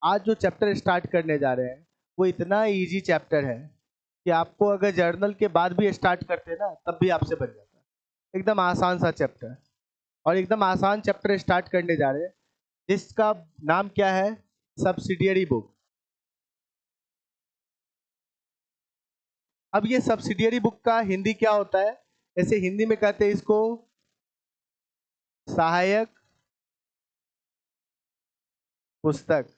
आज जो chapter start करने जा रहे हैं वो इतना इजी चैप्टर है कि आपको अगर जर्नल के बाद भी स्टार्ट करते ना तब भी आपसे बन जाता है। एकदम आसान सा चैप्टर और एकदम आसान चैप्टर स्टार्ट करने जा रहे हैं जिसका नाम क्या है, सब्सिडियरी बुक। अब ये सब्सिडियरी बुक का हिंदी क्या होता है? ऐसे हिंदी में कहते हैं इसको सहायक पुस्तक।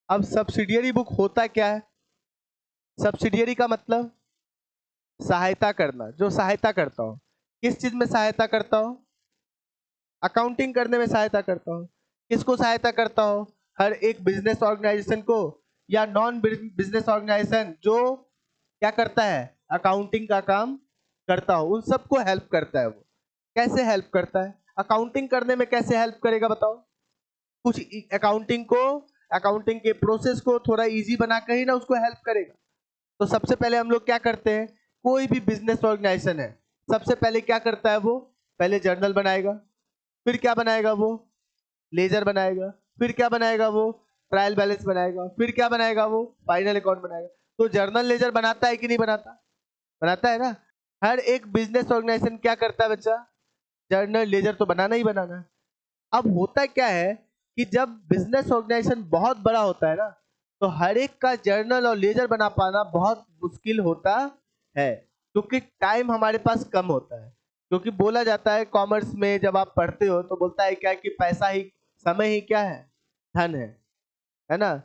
अब सब्सिडियरी बुक होता क्या है? सब्सिडियरी का मतलब सहायता करना, जो सहायता करता हो। किस चीज में सहायता करता हो? अकाउंटिंग करने में सहायता करता हो। किसको सहायता करता हो? हर एक बिजनेस ऑर्गेनाइजेशन को या नॉन बिजनेस ऑर्गेनाइजेशन जो क्या करता है, अकाउंटिंग का काम करता हो, उन सबको हेल्प करता है। वो कैसे हेल्प करता है? अकाउंटिंग करने में कैसे हेल्प करेगा बताओ? कुछ अकाउंटिंग को, अकाउंटिंग के प्रोसेस को थोड़ा इजी बना कर ही ना उसको हेल्प करेगा। तो सबसे पहले हम लोग क्या करते हैं, कोई भी बिजनेस ऑर्गेनाइजेशन है सबसे पहले क्या करता है, वो पहले जर्नल बनाएगा। फिर क्या बनाएगा वो? लेजर बनाएगा। फिर क्या बनाएगा वो? ट्रायल बैलेंस बनाएगा। फिर क्या बनाएगा वो? फाइनल अकाउंट बनाएगा। तो जर्नल लेजर बनाता है कि नहीं बनाता? बनाता है ना। हर एक बिजनेस ऑर्गेनाइजेशन क्या करता है बच्चा? जर्नल लेजर तो बनाना ही बनाना है। अब होता क्या है कि जब बिजनेस ऑर्गेनाइजेशन बहुत बड़ा होता है ना तो हर एक का जर्नल और लेजर बना पाना बहुत मुश्किल होता है, क्योंकि टाइम हमारे पास कम होता है। क्योंकि बोला जाता है कॉमर्स में जब आप पढ़ते हो तो बोलता है क्या कि पैसा ही, समय ही क्या है, धन है ना।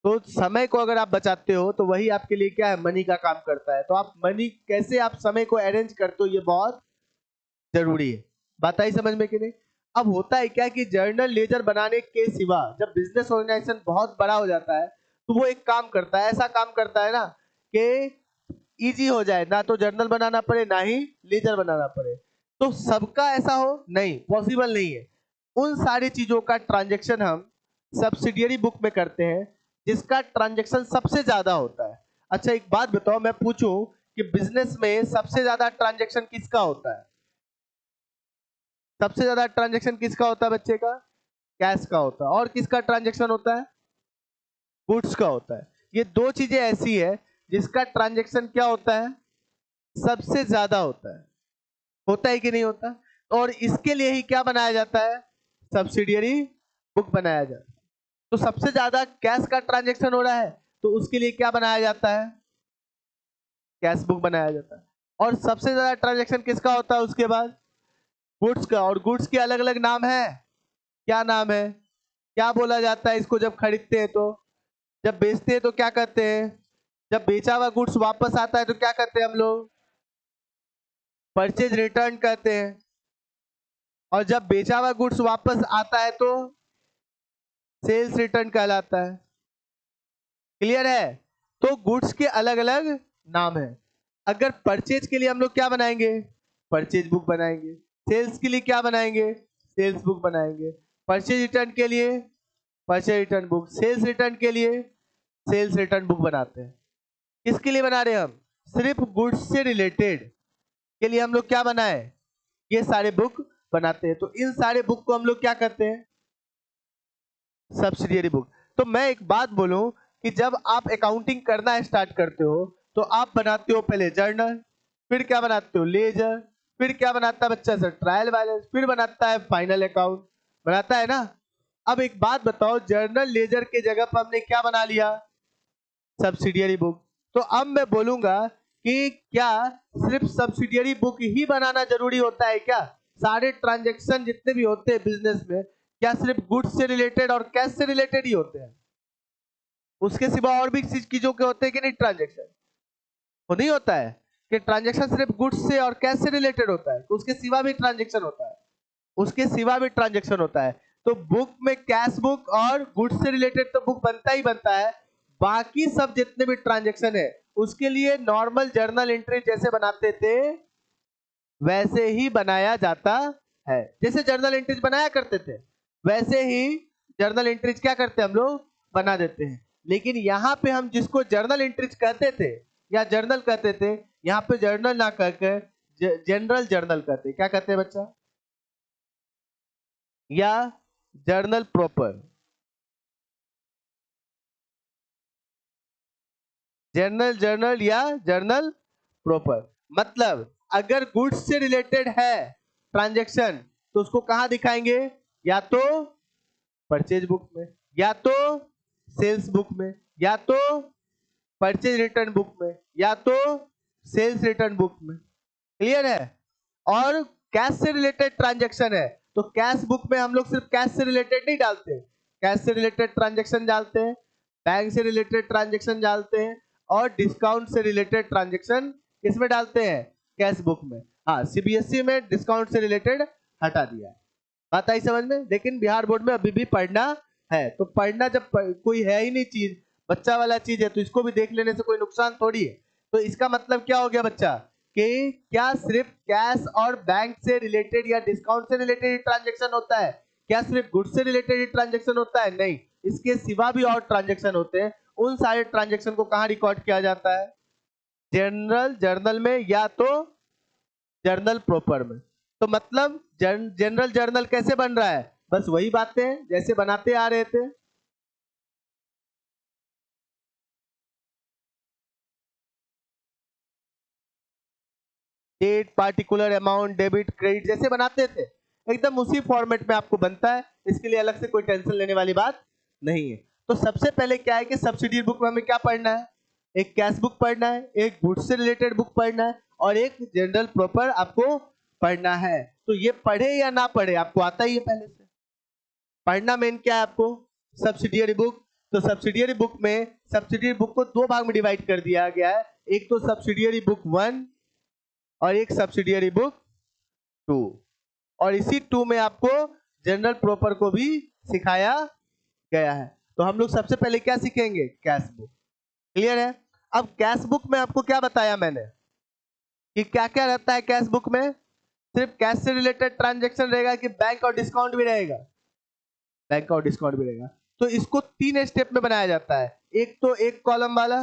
तो समय को अगर आप बचाते हो तो वही आपके लिए क्या है, मनी का काम करता है। तो आप मनी कैसे, आप समय को अरेंज करते हो, ये बहुत जरूरी है। बात आई समझ में कि नहीं? अब होता है क्या कि जर्नल लेजर बनाने के सिवा जब बिजनेस ऑर्गेनाइजेशन बहुत बड़ा हो जाता है तो वो एक काम करता है, ऐसा काम करता है ना कि इजी हो जाए, ना तो जर्नल बनाना पड़े ना ही लेजर बनाना पड़े। तो सबका ऐसा हो नहीं, पॉसिबल नहीं है। उन सारी चीजों का ट्रांजेक्शन हम सब्सिडियरी बुक में करते हैं जिसका ट्रांजेक्शन सबसे ज्यादा होता है। अच्छा एक बात बताओ, मैं पूछूं कि बिजनेस में सबसे ज्यादा ट्रांजेक्शन किसका होता है? सबसे ज्यादा ट्रांजेक्शन किसका होता है बच्चे का? कैश का होता है। और किसका ट्रांजेक्शन होता है? गुड्स का होता है। ये दो चीजें ऐसी है जिसका ट्रांजेक्शन क्या होता है, सबसे ज्यादा होता है। होता है कि नहीं होता? और इसके लिए ही क्या बनाया जाता है, सब्सिडियरी बुक बनाया जाता है। तो सबसे ज्यादा कैश का ट्रांजेक्शन हो रहा है तो उसके लिए क्या बनाया जाता है, कैश बुक बनाया जाता है। और सबसे ज्यादा ट्रांजेक्शन किसका होता है उसके बाद? गुड्स का। और गुड्स के अलग अलग नाम है। क्या नाम है? क्या बोला जाता है इसको जब खरीदते हैं तो? जब बेचते हैं तो क्या करते हैं? जब बेचा हुआ गुड्स वापस आता है तो क्या करते हैं हम लोग? परचेज रिटर्न कहते हैं। और जब बेचा हुआ गुड्स वापस आता है तो सेल्स रिटर्न कहलाता है। क्लियर है? तो गुड्स के अलग अलग नाम है। अगर परचेज के लिए हम लोग क्या बनाएंगे, परचेज बुक बनाएंगे। सेल्स के लिए क्या बनाएंगे, सेल्स बुक बनाएंगे। परचेज रिटर्न के लिए purchase return book. Sales return के लिए सेल्स रिटर्न बुक बनाते हैं। किसके लिए बना रहे हैं हम? सिर्फ गुड्स से रिलेटेड के लिए हम लोग क्या बनाए, ये सारे बुक बनाते हैं। तो इन सारे बुक को हम लोग क्या करते हैं, सब्सिडियरी बुक। तो मैं एक बात बोलूं कि जब आप अकाउंटिंग करना स्टार्ट करते हो तो आप बनाते हो पहले जर्नल, फिर क्या बनाते हो, लेजर, फिर क्या बनाता है बच्चा सर, ट्रायल बैलेंस, फिर बनाता है फाइनल अकाउंट। बनाता है ना। अब एक बात बताओ, जर्नल लेजर के जगह पर हमने क्या बना लिया, सब्सिडियरी बुक। तो अब मैं बोलूंगा कि क्या सिर्फ सब्सिडियरी बुक ही बनाना जरूरी होता है क्या? सारे ट्रांजैक्शन जितने भी होते हैं बिजनेस में क्या सिर्फ गुड्स से रिलेटेड और कैश से रिलेटेड ही होते हैं? उसके सिवा और भी चीजों के होते हैं कि नहीं ट्रांजैक्शन? वो नहीं होता है कि ट्रांजैक्शन सिर्फ गुड्स से और कैश से रिलेटेड होता है, तो उसके सिवा भी ट्रांजैक्शन होता है। उसके सिवा भी ट्रांजैक्शन होता है। तो बुक में कैश बुक और गुड्स से रिलेटेड तो बुक बनता ही बनता है। बाकी सब जितने भी ट्रांजैक्शन है उसके लिए नॉर्मल जर्नल एंट्री जैसे बनाते थे वैसे ही बनाया जाता है। जैसे जर्नल एंट्रीज बनाया करते थे वैसे ही जर्नल एंट्रीज क्या करते हैं हम लोग, बना देते हैं। लेकिन यहाँ पे हम जिसको जर्नल एंट्रीज कहते थे या जर्नल कहते थे, यहाँ पे जर्नल ना कहकर जनरल जर्नल कहते हैं। क्या कहते हैं बच्चा? या जर्नल प्रॉपर। जर्नल जर्नल या जर्नल प्रॉपर। मतलब अगर गुड्स से रिलेटेड है ट्रांजैक्शन तो उसको कहां दिखाएंगे, या तो परचेज बुक में, या तो सेल्स बुक में, या तो परचेज रिटर्न बुक में, या तो सेल्स रिटर्न बुक में। क्लियर है। और कैश से रिलेटेड ट्रांजैक्शन है तो कैश बुक में हम लोग सिर्फ कैश से रिलेटेड नहीं डालते, कैश से रिलेटेड ट्रांजैक्शन डालते हैं, बैंक से रिलेटेड ट्रांजैक्शन डालते हैं, और डिस्काउंट से रिलेटेड ट्रांजैक्शन किसमें डालते हैं, कैश बुक में। हाँ, सीबीएसई में डिस्काउंट से रिलेटेड हटा दिया है। बात आई समझ में। लेकिन बिहार बोर्ड में अभी भी पढ़ना है, तो पढ़ना जब कोई है ही नहीं चीज, बच्चा वाला चीज है, तो इसको भी देख लेने से कोई नुकसान थोड़ी है। तो इसका मतलब क्या हो गया बच्चा, कि क्या सिर्फ कैश और बैंक से रिलेटेड या डिस्काउंट से रिलेटेड ट्रांजैक्शन होता है, क्या सिर्फ गुड्स से रिलेटेड ट्रांजैक्शन होता है, नहीं, इसके सिवा भी और ट्रांजैक्शन होते हैं। उन सारे ट्रांजैक्शन को कहां रिकॉर्ड किया जाता है, जनरल जर्नल में या तो जर्नल प्रॉपर में। तो मतलब जनरल जर्नल कैसे बन रहा है, बस वही बातें जैसे बनाते आ रहे थे। Date, particular amount, debit, credit जैसे बनाते थे, एकदम उसी फॉर्मेट में आपको बनता है। इसके लिए अलग से कोई टेंशन लेने वाली बात नहीं है। तो सबसे पहले क्या है कि सब्सिडी बुक में हमें क्या पढ़ना है, एक कैश बुक पढ़ना है, एक गुड्स से रिलेटेड बुक पढ़ना है, और एक जनरल प्रॉपर आपको पढ़ना है। तो ये पढ़े या ना पढ़े आपको आता ही है पहले से। पढ़ना मेन क्या है आपको, सब्सिडियरी बुक। तो सब्सिडियरी बुक में सब्सिडियरी बुक को दो भाग में डिवाइड कर दिया गया है, एक तो सब्सिडियरी बुक 1 और एक सब्सिडियरी बुक 2। और इसी 2 में आपको जनरल प्रॉपर को भी सिखाया गया है। तो हम लोग सबसे पहले क्या सीखेंगे, कैश बुक। क्लियर है। अब कैश बुक में आपको क्या बताया मैंने कि क्या क्या रहता है कैश बुक में, सिर्फ कैश से रिलेटेड ट्रांजैक्शन रहेगा कि बैंक और डिस्काउंट भी रहेगा, बैंक और डिस्काउंट भी रहेगा। तो इसको 3 स्टेप में बनाया जाता है। एक तो एक कॉलम वाला,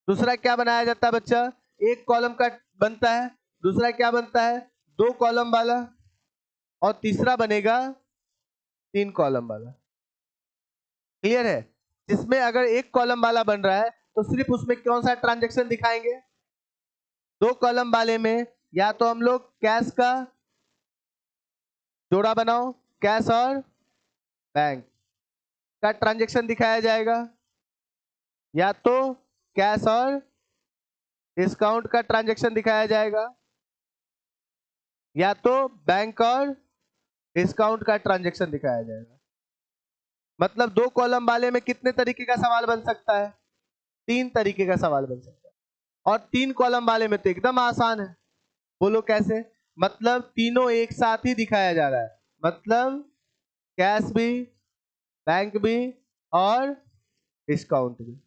दूसरा क्या बनाया जाता है बच्चा, एक कॉलम का बनता है, दूसरा क्या बनता है, 2 कॉलम वाला, और तीसरा बनेगा 3 कॉलम वाला। क्लियर है। जिसमें अगर एक कॉलम वाला बन रहा है तो सिर्फ उसमें कौन सा ट्रांजैक्शन दिखाएंगे, 2 कॉलम वाले में या तो हम लोग कैश का जोड़ा बनाओ, कैश और बैंक का ट्रांजैक्शन दिखाया जाएगा, या तो कैश और डिस्काउंट का ट्रांजैक्शन दिखाया जाएगा, या तो बैंक और डिस्काउंट का ट्रांजैक्शन दिखाया जाएगा। मतलब 2 कॉलम वाले में कितने तरीके का सवाल बन सकता है, 3 तरीके का सवाल बन सकता है। और 3 कॉलम वाले में तो एकदम आसान है। बोलो कैसे, मतलब तीनों एक साथ ही दिखाया जा रहा है, मतलब कैश भी, बैंक भी, और डिस्काउंट भी।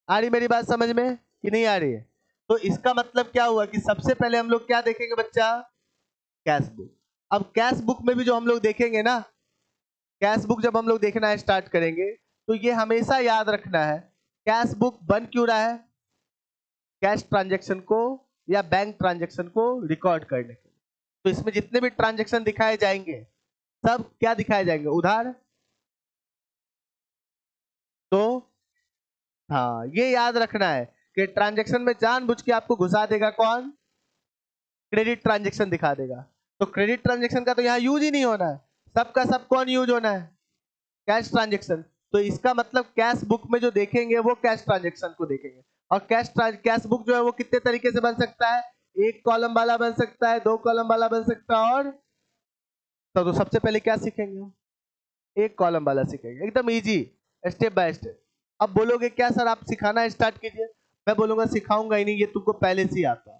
आ रही मेरी बात समझ में कि नहीं आ रही है। तो इसका मतलब क्या हुआ कि सबसे पहले हम लोग क्या देखेंगे बच्चा, कैश बुक। अब कैश बुक में भी जो हम लोग देखेंगे ना, कैश बुक जब हम लोग देखना स्टार्ट करेंगे तो ये हमेशा याद रखना है, कैश बुक बन क्यों रहा है, कैश ट्रांजैक्शन को या बैंक ट्रांजैक्शन को रिकॉर्ड करने के लिए। तो इसमें जितने भी ट्रांजैक्शन दिखाए जाएंगे सब क्या दिखाए जाएंगे, उधार। तो हाँ, ये याद रखना है कि ट्रांजैक्शन में जानबूझ के आपको घुसा देगा कौन, क्रेडिट ट्रांजैक्शन दिखा देगा। तो क्रेडिट ट्रांजैक्शन का तो यहाँ यूज ही नहीं होना है, सबका सब कौन यूज होना है, कैश ट्रांजैक्शन। तो इसका मतलब कैश बुक में जो देखेंगे वो कैश ट्रांजैक्शन को देखेंगे। और कैश बुक जो है वो कितने तरीके से बन सकता है, एक कॉलम वाला बन सकता है, 2 कॉलम वाला बन सकता है, और तो सबसे पहले क्या सीखेंगे, एक कॉलम वाला सीखेंगे, एकदम इजी, स्टेप बाय स्टेप। अब बोलोगे क्या सर आप सिखाना स्टार्ट कीजिए, मैं बोलूंगा सिखाऊंगा ही नहीं, ये तुमको पहले से ही आता है।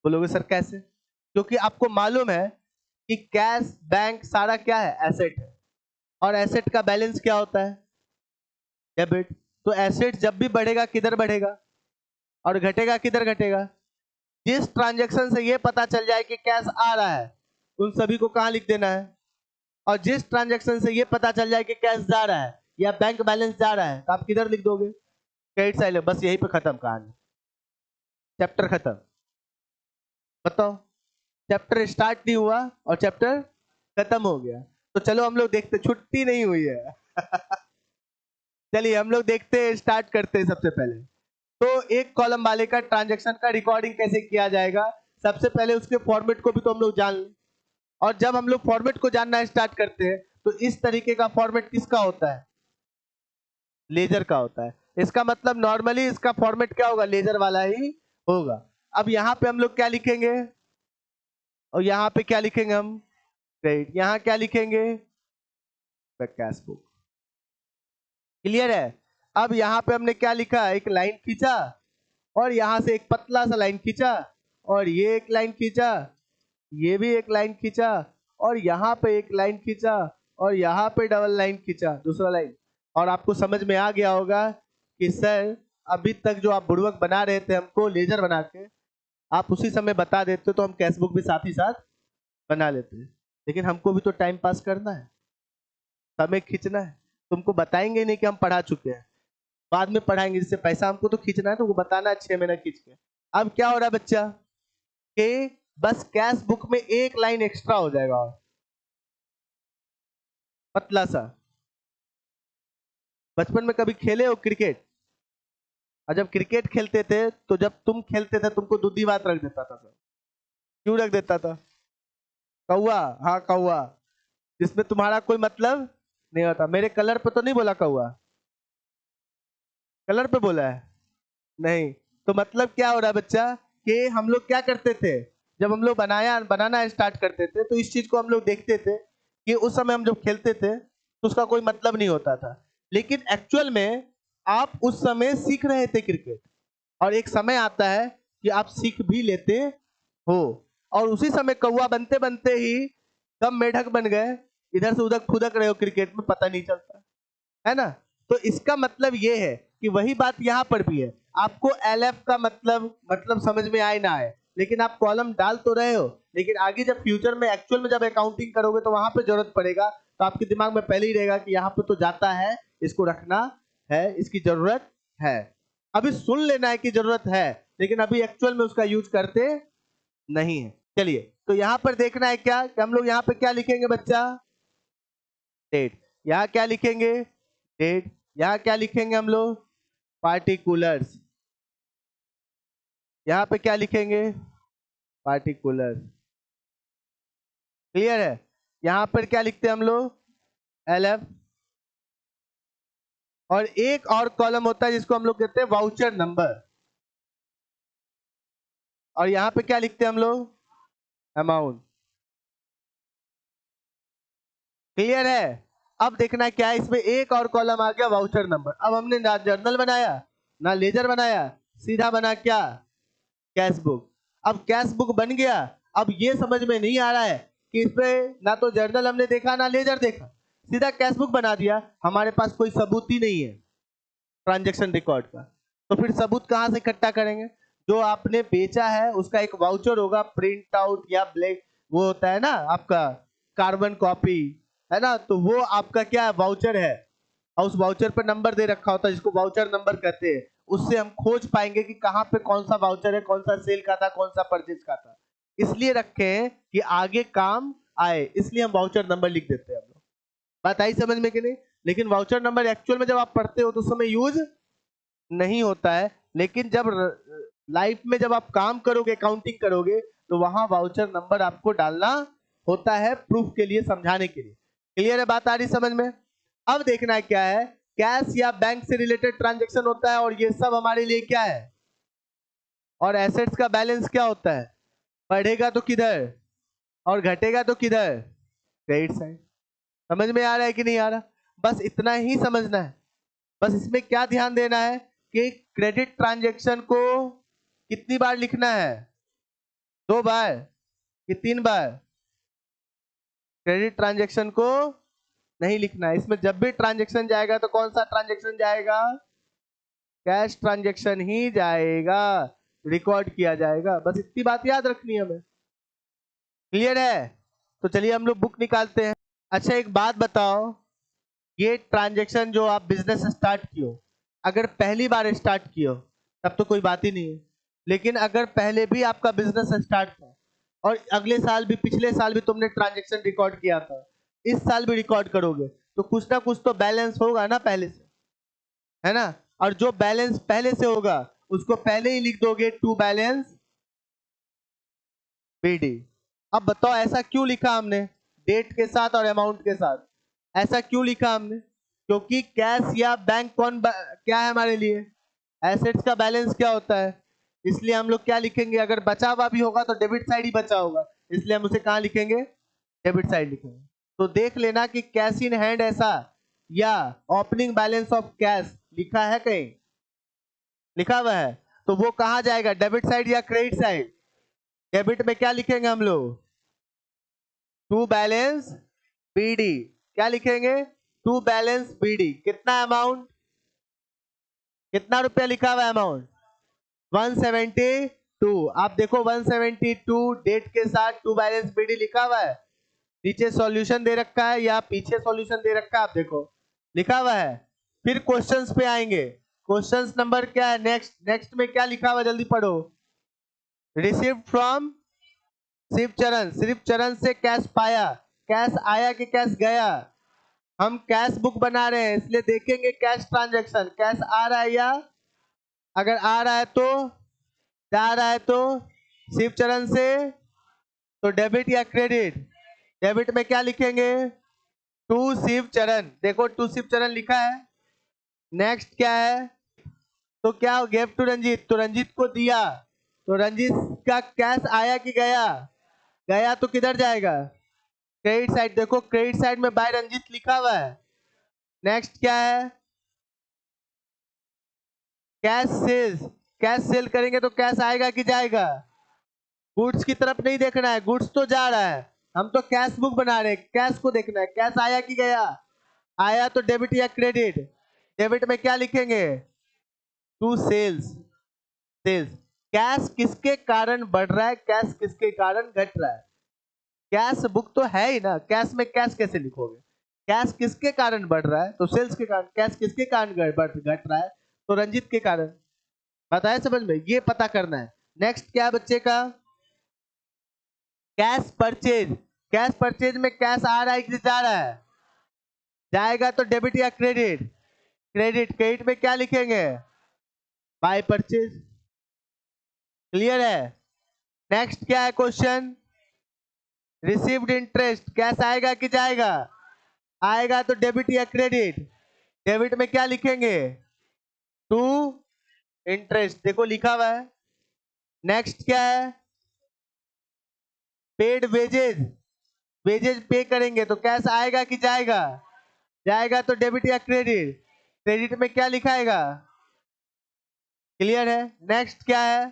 बोलोगे सर कैसे, क्योंकि आपको मालूम है कि कैश बैंक सारा क्या है, एसेट है, और एसेट का बैलेंस क्या होता है, डेबिट। तो एसेट जब भी बढ़ेगा किधर बढ़ेगा, और घटेगा किधर घटेगा। जिस ट्रांजैक्शन से ये पता चल जाए कि कैश आ रहा है उन सभी को कहां लिख देना है, और जिस ट्रांजैक्शन से ये पता चल जाए कि कैश जा रहा है या बैंक बैलेंस जा रहा है तो आप किधर लिख दोगे, क्रेडिट साइड। बस यहीं पे खत्म कहानी, चैप्टर खत्म। बताओ, चैप्टर स्टार्ट नहीं हुआ और चैप्टर खत्म हो गया। तो चलो हम लोग देखते, छुट्टी नहीं हुई है चलिए हम लोग देखते हैं, स्टार्ट करते हैं। सबसे पहले तो एक कॉलम वाले का ट्रांजैक्शन का रिकॉर्डिंग कैसे किया जाएगा, सबसे पहले उसके फॉर्मेट को भी तो हम लोग जान लें। और जब हम लोग फॉर्मेट को जानना स्टार्ट करते हैं तो इस तरीके का फॉर्मेट किसका होता है, लेजर का होता है। इसका मतलब नॉर्मली इसका फॉर्मेट क्या होगा, लेजर वाला ही होगा। अब यहाँ पे हम लोग क्या लिखेंगे, और यहाँ पे क्या लिखेंगे हम, क्रेडिट। यहाँ क्या लिखेंगे, कैश बुक। क्लियर है। अब यहाँ पे हमने क्या लिखा, एक लाइन खींचा और यहाँ से एक पतला सा लाइन खींचा और ये एक लाइन खींचा, ये भी एक लाइन खींचा और यहाँ पे एक लाइन खींचा और यहाँ पे डबल लाइन खींचा, दूसरा लाइन। और आपको समझ में आ गया होगा कि सर अभी तक जो आप बुड़बक बना रहे थे हमको लेजर बना के, आप उसी समय बता देते तो हम कैश बुक भी साथ ही साथ बना लेते। लेकिन हमको भी तो टाइम पास करना है, समय खींचना है। तुमको बताएंगे नहीं कि हम पढ़ा चुके हैं, बाद में पढ़ाएंगे, जिससे पैसा हमको तो खींचना है, तो वो बताना है 6 महीना खींच के। अब क्या हो रहा है बच्चा कि बस कैश बुक में एक लाइन एक्स्ट्रा हो जाएगा और पतला सा। बचपन में कभी खेले हो क्रिकेट, और जब क्रिकेट खेलते थे तो जब तुम खेलते थे तुमको दूधी बात रख देता था सर। क्यों रख देता था, कौआ, हाँ कौआ, जिसमें तुम्हारा कोई मतलब नहीं होता। मेरे कलर पे तो नहीं बोला कौआ, कलर पे बोला है नहीं। तो मतलब क्या हो रहा है बच्चा कि हम लोग क्या करते थे, जब हम लोग बनाना स्टार्ट करते थे तो इस चीज को हम लोग देखते थे कि उस समय हम जब खेलते थे तो उसका कोई मतलब नहीं होता था। लेकिन एक्चुअल में आप उस समय सीख रहे थे क्रिकेट, और एक समय आता है कि आप सीख भी लेते हो, और उसी समय कौआ बनते बनते ही कब मेढक बन गए, इधर से उधर फुदक रहे हो क्रिकेट में, पता नहीं चलता है ना। तो इसका मतलब ये है कि वही बात यहाँ पर भी है। आपको LF का मतलब समझ में आए ना आए, लेकिन आप कॉलम डाल तो रहे हो, लेकिन आगे जब फ्यूचर में एक्चुअल में जब अकाउंटिंग करोगे तो वहां पे जरूरत पड़ेगा, तो आपके दिमाग में पहले ही रहेगा कि यहाँ पे तो जाता है, इसको रखना है, इसकी जरूरत है। अभी सुन लेना है कि जरूरत है, लेकिन अभी एक्चुअल में उसका यूज करते नहीं है। चलिए तो यहाँ पर देखना है क्या कि हम लोग यहाँ पे क्या लिखेंगे बच्चा, डेट। यहाँ क्या लिखेंगे, डेट। यहाँ क्या लिखेंगे हम लोग, पार्टिकुलर्स। यहाँ पे क्या लिखेंगे, पार्टिकुलर। क्लियर है। यहाँ पर क्या लिखते हैं हम लोग, LF। और एक और कॉलम होता है जिसको हम लोग कहते हैं वाउचर नंबर, और यहाँ पे क्या लिखते हैं हम लोग, अमाउंट। क्लियर है। अब देखना क्या है, इसमें एक और कॉलम आ गया वाउचर नंबर। अब हमने ना जर्नल बनाया ना लेजर बनाया, सीधा बना क्या, कैश बुक। अब कैश बुक बन गया। अब ये समझ में नहीं आ रहा है कि इसमें ना तो जर्नल हमने देखा ना लेजर देखा, सीधा कैश बुक बना दिया। हमारे पास कोई सबूत ही नहीं है ट्रांजैक्शन रिकॉर्ड का, तो फिर सबूत कहां से इकट्ठा करेंगे। जो आपने बेचा है उसका एक वाउचर होगा, प्रिंट आउट या ब्लैक, वो होता है ना आपका कार्बन कॉपी, है ना, तो वो आपका क्या वाउचर है, और उस वाउचर पर नंबर दे रखा होता है जिसको वाउचर नंबर कहते हैं। उससे हम खोज पाएंगे कि कहाँ पे कौन सा वाउचर है, कौन सा सेल का था, कौन सा परचेज का था। इसलिए रखे हैं कि आगे काम आए, इसलिए हम वाउचर नंबर लिख देते हैं हम लोग। बात आई समझ में कि नहीं। लेकिन वाउचर नंबर एक्चुअल में जब आप पढ़ते हो तो उस समय यूज नहीं होता है, लेकिन जब लाइफ में जब आप काम करोगे, अकाउंटिंग करोगे, तो वहां वाउचर नंबर आपको डालना होता है प्रूफ के लिए, समझाने के लिए। क्लियर है, बात आ रही समझ में। अब देखना है क्या है, कैश या बैंक से रिलेटेड ट्रांजैक्शन होता है, और ये सब हमारे लिए क्या है, और एसेट्स का बैलेंस क्या होता है, बढ़ेगा तो किधर और घटेगा तो किधर, क्रेडिट साइड। समझ में आ रहा है कि नहीं आ रहा, बस इतना ही समझना है। बस इसमें क्या ध्यान देना है कि क्रेडिट ट्रांजैक्शन को कितनी बार लिखना है, 2 बार कि 3 बार। क्रेडिट ट्रांजैक्शन को नहीं लिखना है, इसमें जब भी ट्रांजैक्शन जाएगा तो कौन सा ट्रांजैक्शन जाएगा, कैश ट्रांजैक्शन ही जाएगा, रिकॉर्ड किया जाएगा। बस इतनी बात याद रखनी है हमें। क्लियर है। तो चलिए हम लोग बुक निकालते हैं। अच्छा एक बात बताओ, ये ट्रांजैक्शन जो आप बिजनेस स्टार्ट किए हो, अगर पहली बार स्टार्ट किए हो तब तो कोई बात ही नहीं है, लेकिन अगर पहले भी आपका बिजनेस स्टार्ट था और अगले साल भी, पिछले साल भी तुमने ट्रांजैक्शन रिकॉर्ड किया था, इस साल भी रिकॉर्ड करोगे, तो कुछ ना कुछ तो बैलेंस होगा ना पहले से। है ना। और जो बैलेंस पहले से होगा उसको पहले ही लिख दोगे, टू बैलेंस बीडी। अब बताओ ऐसा क्यों लिखा हमने, डेट के साथ और अमाउंट के साथ, ऐसा क्यों लिखा हमने? क्योंकि कैश या बैंक क्या है हमारे लिए, एसेट्स का बैलेंस क्या होता है। इसलिए हम लोग क्या लिखेंगे, अगर बचा हुआ भी होगा तो डेबिट साइड ही बचा होगा, इसलिए हम उसे कहाँ लिखेंगे, डेबिट साइड लिखेंगे। तो देख लेना कि कैश इन हैंड ऐसा या ओपनिंग बैलेंस ऑफ कैश लिखा है, कहीं लिखा हुआ है, तो वो कहाँ जाएगा, डेबिट साइड या क्रेडिट साइड। डेबिट में क्या लिखेंगे हम लोग, टू बैलेंस बीडी। क्या लिखेंगे, टू बैलेंस बीडी। कितना अमाउंट, कितना रुपया लिखा हुआ है अमाउंट, 172। आप देखो 172 डेट के साथ टू बैलेंस बीडी लिखा हुआ है, नीचे सॉल्यूशन दे रखा है या पीछे सॉल्यूशन दे रखा है, आप देखो लिखा हुआ है। फिर क्वेश्चंस पे आएंगे, क्वेश्चंस नंबर क्या है, नेक्स्ट, नेक्स्ट में क्या लिखा हुआ जल्दी पढ़ो, रिसीव्ड फ्रॉम शिवचरण, शिवचरण से कैश पाया, कैश आया कि कैश गया, हम कैश बुक बना रहे हैं इसलिए देखेंगे कैश ट्रांजैक्शन, कैश आ रहा है या, अगर आ रहा है तो, जा रहा है तो शिवचरण से, तो डेबिट या क्रेडिट। डेबिट में क्या लिखेंगे, टू शिवचरण, देखो टू शिवचरण लिखा है। नेक्स्ट क्या है, तो क्या गिव टू रंजीत, तो रंजीत को दिया, तो रंजीत का कैश आया कि गया, गया तो किधर जाएगा, क्रेडिट साइड। देखो क्रेडिट साइड में बाय रंजीत लिखा हुआ है। नेक्स्ट क्या है, कैश सेल्स, कैश सेल करेंगे तो कैश आएगा कि जाएगा, गुड्स की तरफ नहीं देखना है, गुड्स तो जा रहा है, हम तो कैश बुक बना रहे हैं, कैश को देखना है, कैश आया कि गया, आया तो डेबिट या क्रेडिट। डेबिट में क्या लिखेंगे, टू सेल्स, सेल्स। कैश किसके कारण बढ़ रहा है, कैश किसके कारण घट रहा है, कैश बुक तो है ही ना, कैश में कैश कैसे लिखोगे, कैश किसके कारण बढ़ रहा है तो सेल्स के कारण, कैश किसके कारण घट रहा है तो रंजीत के कारण। बताया समझ में, ये पता करना है। नेक्स्ट क्या है बच्चे का, कैश परचेज, कैश परचेज में कैश आ रहा है कि जा रहा है, जाएगा तो डेबिट या क्रेडिट, क्रेडिट। क्रेडिट में क्या लिखेंगे, बाय परचेज। क्लियर है। नेक्स्ट क्या है क्वेश्चन, रिसीव्ड इंटरेस्ट, कैश आएगा कि जाएगा, आएगा तो डेबिट या क्रेडिट। डेबिट में क्या लिखेंगे, टू इंटरेस्ट, देखो लिखा हुआ है। नेक्स्ट क्या है, पेड वेजेज, वेजेज पे करेंगे तो कैश आएगा कि जाएगा, जाएगा तो डेबिट या क्रेडिट। क्रेडिट में क्या लिखाएगा, क्लियर है। नेक्स्ट क्या है,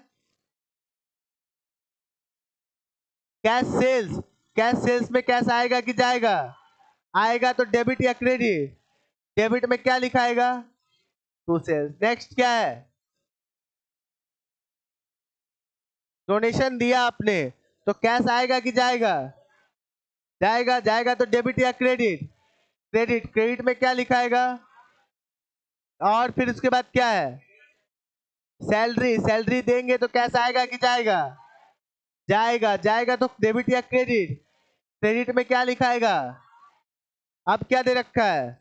कैश सेल्स, कैश सेल्स में कैश आएगा कि जाएगा, आएगा तो डेबिट या क्रेडिट। डेबिट में क्या लिखाएगा, टू सेल्स। नेक्स्ट क्या है, डोनेशन दिया आपने तो कैश आएगा कि जाएगा, जाएगा, जाएगा तो डेबिट या क्रेडिट, क्रेडिट। क्रेडिट में क्या लिखाएगा, और फिर उसके बाद क्या है, सैलरी, सैलरी देंगे तो कैश आएगा कि जाएगा, जाएगा, जाएगा तो डेबिट या क्रेडिट। क्रेडिट में क्या लिखाएगा, अब क्या दे रखा है,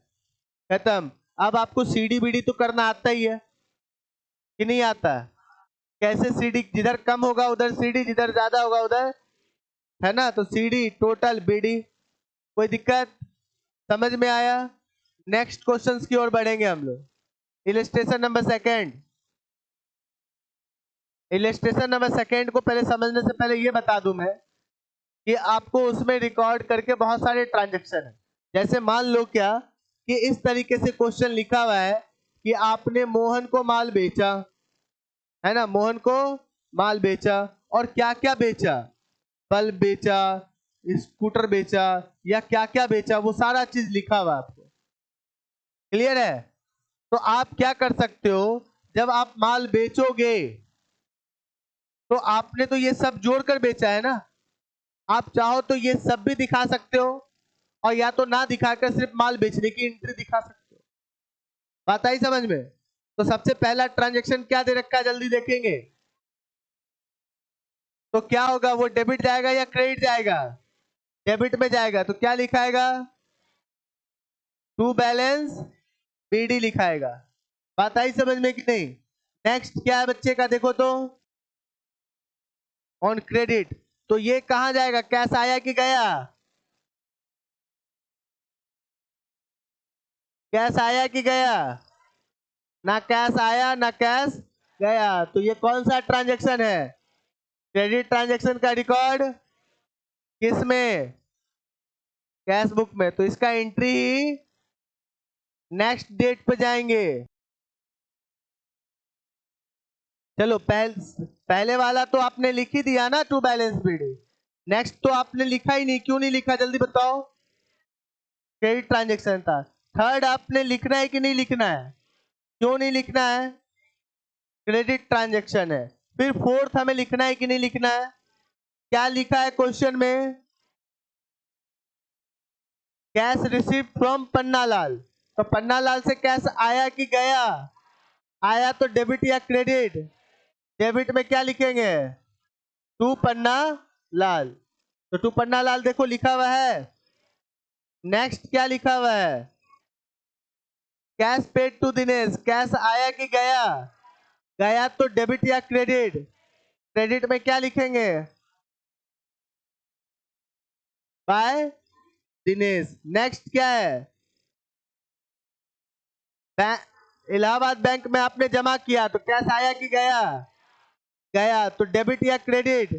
खत्म। अब आपको सीडी बीडी तो करना आता ही है कि नहीं आता, कैसे सीडी, जिधर कम होगा उधर सीडी, जिधर ज्यादा होगा उधर, है ना, तो सीडी टोटल बीडी। कोई दिक्कत, समझ में आया। नेक्स्ट क्वेश्चंस की ओर बढ़ेंगे हम लोग। Illustration number second, illustration number second को पहले समझने से पहले ये बता दूं मैं कि आपको उसमें रिकॉर्ड करके बहुत सारे ट्रांजेक्शन है। जैसे मान लो क्या कि इस तरीके से क्वेश्चन लिखा हुआ है कि आपने मोहन को माल बेचा, है ना, मोहन को माल बेचा, और क्या क्या बेचा, बल्ब बेचा, स्कूटर बेचा, या क्या क्या बेचा, वो सारा चीज लिखा हुआ है आपको। क्लियर है। तो आप क्या कर सकते हो, जब आप माल बेचोगे तो आपने तो ये सब जोड़कर बेचा है ना, आप चाहो तो ये सब भी दिखा सकते हो, और या तो ना दिखाकर सिर्फ माल बेचने की एंट्री दिखा सकते हो। बात आई समझ में। तो सबसे पहला ट्रांजैक्शन क्या दे रखा है जल्दी देखेंगे, तो क्या होगा, वो डेबिट जाएगा या क्रेडिट जाएगा, डेबिट में जाएगा, तो क्या लिखाएगा, टू बैलेंस बीडी लिखाएगा। बात आई समझ में कि नहीं? नेक्स्ट क्या है बच्चे का, देखो तो ऑन क्रेडिट, तो ये कहां जाएगा, कैश आया कि गया? कैश आया कि गया? ना कैश आया ना कैश गया, तो ये कौन सा ट्रांजैक्शन है? क्रेडिट ट्रांजैक्शन का रिकॉर्ड किस में? कैश बुक में। तो इसका एंट्री नेक्स्ट डेट पे जाएंगे। चलो पहले वाला तो आपने लिख ही दिया ना, टू बैलेंस शीट। नेक्स्ट तो आपने लिखा ही नहीं, क्यों नहीं लिखा जल्दी बताओ? क्रेडिट ट्रांजैक्शन था। थर्ड आपने लिखना है कि नहीं लिखना है? क्यों नहीं लिखना है? क्रेडिट ट्रांजैक्शन है। फिर फोर्थ हमें लिखना है कि नहीं लिखना है? क्या लिखा है क्वेश्चन में? Cash receive from Pannalal. तो पन्नालाल से कैश आया कि गया? आया तो डेबिट या क्रेडिट? डेबिट में क्या लिखेंगे? टू पन्ना लाल। तो टू पन्ना लाल देखो लिखा हुआ है। नेक्स्ट क्या लिखा हुआ है? Cash paid to Dinesh. Cash आया कि गया? गया तो डेबिट या क्रेडिट? क्रेडिट में क्या लिखेंगे? बाय दिनेश। नेक्स्ट क्या है? इलाहाबाद बैंक में आपने जमा किया तो कैश आया कि गया? गया तो डेबिट या क्रेडिट?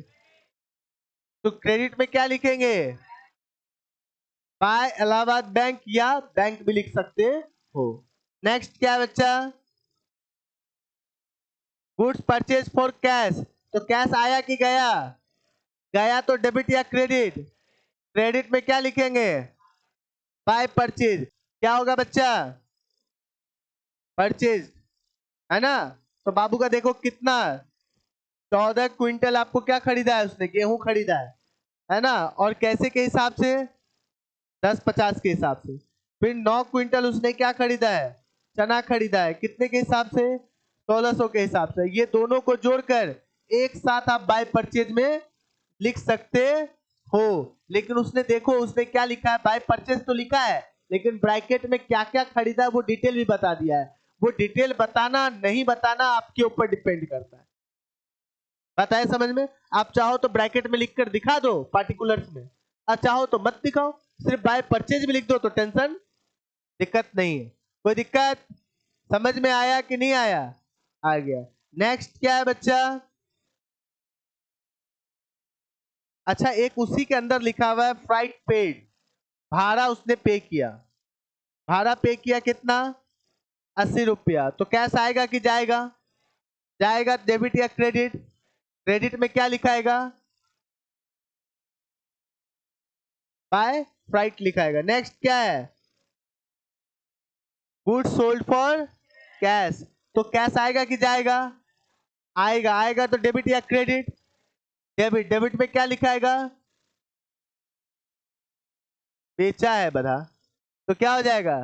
तो क्रेडिट में क्या लिखेंगे? बाय इलाहाबाद बैंक, या बैंक भी लिख सकते हो। नेक्स्ट क्या है बच्चा? Goods purchase for cash. तो कैश आया कि गया? गया तो डेबिट या क्रेडिट? क्रेडिट में क्या लिखेंगे? By purchase. क्या होगा बच्चा? परचेज, है ना? तो बाबू का देखो कितना, 14 क्विंटल आपको क्या खरीदा है उसने? गेहूं खरीदा है ना? और कैसे के हिसाब से? 10-50 के हिसाब से। फिर 9 क्विंटल उसने क्या खरीदा है? चना खरीदा है। कितने के हिसाब से? 1600 के हिसाब से। ये दोनों को जोड़कर एक साथ आप बाय परचेज में लिख सकते हो। लेकिन उसने देखो उसने क्या लिखा है, बाय परचेज तो लिखा है, लेकिन ब्रैकेट में क्या क्या खरीदा है वो डिटेल भी बता दिया है। वो डिटेल बताना नहीं बताना आपके ऊपर डिपेंड करता है। बताए समझ में? आप चाहो तो ब्रैकेट में लिखकर दिखा दो पार्टिकुलर्स में, और चाहो तो मत दिखाओ, सिर्फ बाय परचेज भी लिख दो तो टेंशन, दिक्कत नहीं है। कोई दिक्कत? समझ में आया कि नहीं आया? आ गया। नेक्स्ट क्या है बच्चा? अच्छा, एक उसी के अंदर लिखा हुआ है फ्राइट पेड। भाड़ा उसने पे किया। भाड़ा पे किया कितना? 80 रुपया। तो कैश आएगा कि जाएगा? जाएगा। डेबिट या क्रेडिट? क्रेडिट में क्या लिखाएगा? बाय फ्राइट लिखाएगा। नेक्स्ट क्या है? Good sold for cash. तो कैश आएगा कि जाएगा? आएगा। आएगा तो डेबिट या क्रेडिट? डेबिट। डेबिट में क्या लिखाएगा? बेचा है बधा, तो क्या हो जाएगा?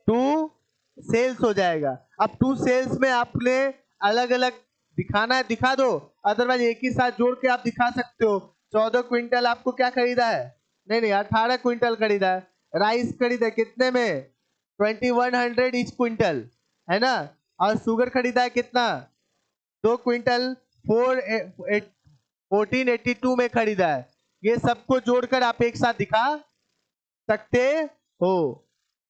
टू सेल्स हो जाएगा। अब टू सेल्स में आपने अलग अलग दिखाना है दिखा दो, अदरवाइज एक ही साथ जोड़ के आप दिखा सकते हो। 14 क्विंटल आपको क्या खरीदा है? नहीं नहीं, 18 क्विंटल खरीदा है। राइस खरीदा है कितने में? 2100 ईच क्विंटल, है ना? और शुगर खरीदा है कितना? 2 क्विंटल, 1482 में खरीदा है। ये सबको जोड़कर आप एक साथ दिखा सकते हो।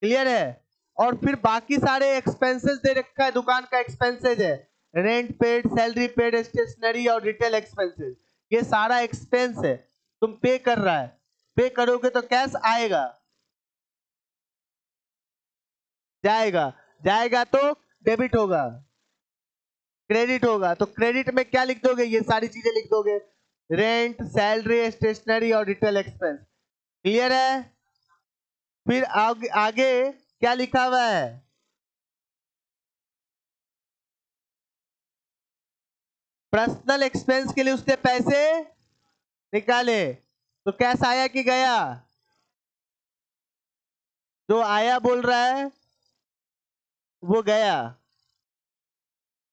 क्लियर है? और फिर बाकी सारे एक्सपेंसेस दे रखा है, दुकान का एक्सपेंसेस है, rent paid, salary paid, stationery और रिटेल एक्सपेंसेस। ये सारा एक्सपेंस है, तुम पे कर रहा है। पे करोगे तो कैश आएगा? जाएगा। जाएगा तो डेबिट होगा, क्रेडिट होगा। तो क्रेडिट में क्या लिख दोगे? ये सारी चीजें लिख दोगे, रेंट, सैलरी, स्टेशनरी और रिटेल एक्सपेंस। क्लियर है? फिर आगे आगे क्या लिखा हुआ है? पर्सनल एक्सपेंस के लिए उसने पैसे निकाले। तो कैश आया कि गया? जो आया बोल रहा है वो गया।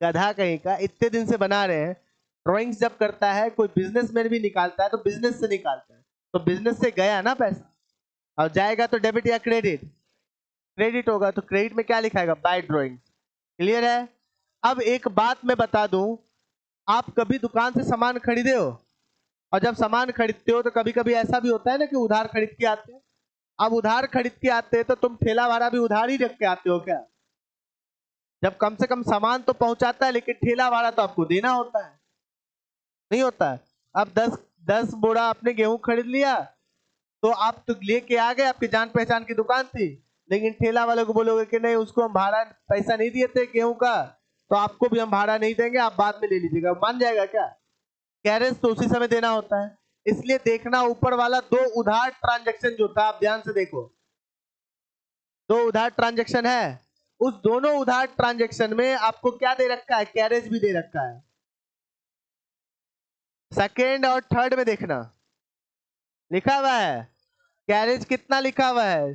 गधा कहीं का, इतने दिन से बना रहे हैं। ड्राइंग्स जब करता है कोई बिजनेसमैन भी निकालता है तो बिजनेस से निकालता है, तो बिजनेस से गया ना पैसा। और जाएगा तो डेबिट या क्रेडिट? क्रेडिट होगा। तो क्रेडिट में क्या लिखाएगा? By drawing. क्लियर है? अब एक बात मैं बता दूं, आप कभी दुकान से सामान खरीदे हो, और जब सामान खरीदते हो तो कभी कभी ऐसा भी होता है ना कि उधार खरीद के आते हैं। अब उधार खरीद के आते हैं तो तुम ठेला भाड़ा भी उधार ही रख के आते हो क्या? जब कम से कम सामान तो पहुंचाता है, लेकिन ठेला भाड़ा तो आपको देना होता है, नहीं होता है? अब 10 बोरा आपने गेहूं खरीद लिया, तो आप तो लेके आ गए, आपकी जान पहचान की दुकान थी, लेकिन ठेला वाले को बोलोगे कि नहीं, उसको हम भाड़ा पैसा नहीं दिए थे गेहूं का, तो आपको भी हम भाड़ा नहीं देंगे, आप बाद में ले लीजिएगा, मान जाएगा क्या? कैरेज तो उसी समय देना होता है। इसलिए देखना, ऊपर वाला दो उधार ट्रांजैक्शन जो था, आप ध्यान से देखो, दो उधार ट्रांजैक्शन है, उस दोनों उधार ट्रांजैक्शन में आपको क्या दे रखा है? कैरेज भी दे रखा है। सेकेंड और थर्ड में देखना, लिखा हुआ है कैरेज कितना लिखा हुआ है?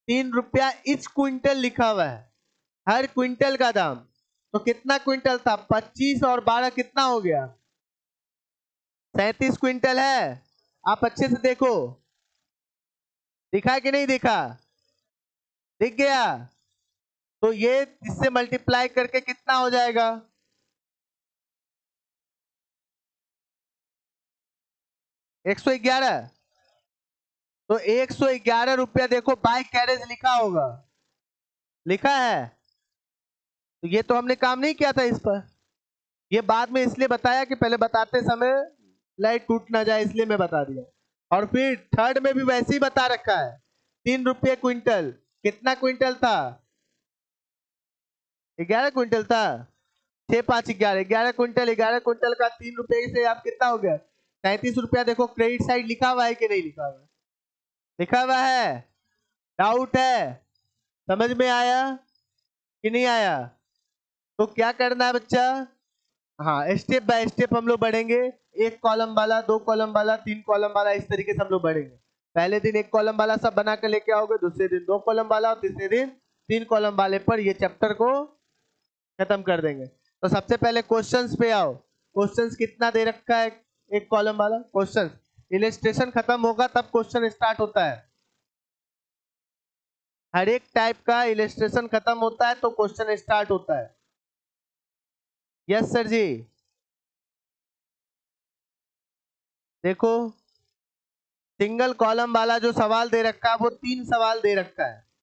3 रुपया इच क्विंटल लिखा हुआ है, हर क्विंटल का दाम। तो कितना क्विंटल था? 25 और 12 कितना हो गया? 37 क्विंटल है। आप अच्छे से देखो, दिखा कि नहीं दिखा? दिख गया? तो ये इससे मल्टीप्लाई करके कितना हो जाएगा? 111। तो 111 रुपया देखो बाय कैरेज लिखा होगा, लिखा है। तो ये तो हमने काम नहीं किया था इस पर, ये बाद में इसलिए बताया कि पहले बताते समय लाइट टूट ना जाए, इसलिए मैं बता दिया। और फिर थर्ड में भी वैसे ही बता रखा है, 3 रुपये क्विंटल। कितना क्विंटल था? 11 क्विंटल था। 6 5 11, 11 क्विंटल, 11 क्विंटल का 3 रुपये से आप कितना हो गया? 37 रुपया। देखो क्रेडिट साइड लिखा हुआ है कि नहीं लिखा हुआ? लिखा हुआ है। डाउट है? समझ में आया कि नहीं आया? तो क्या करना है बच्चा? हाँ, स्टेप बाय स्टेप हम लोग बढ़ेंगे। एक कॉलम वाला, दो कॉलम वाला, तीन कॉलम वाला, इस तरीके से हम लोग बढ़ेंगे। पहले दिन एक कॉलम वाला सब बना कर लेके आओगे, दूसरे दिन दो कॉलम वाला, और तीसरे दिन 3 कॉलम वाले पर ये चैप्टर को खत्म कर देंगे। तो सबसे पहले क्वेश्चंस पे आओ। क्वेश्चंस कितना दे रखा है? एक कॉलम वाला क्वेश्चन। इलस्ट्रेशन खत्म होगा तब क्वेश्चन स्टार्ट होता है, हर एक टाइप का इलस्ट्रेशन खत्म होता है तो क्वेश्चन स्टार्ट होता है। यस सर जी। देखो, सिंगल कॉलम वाला जो सवाल दे रखा है वो 3 सवाल दे रखा है।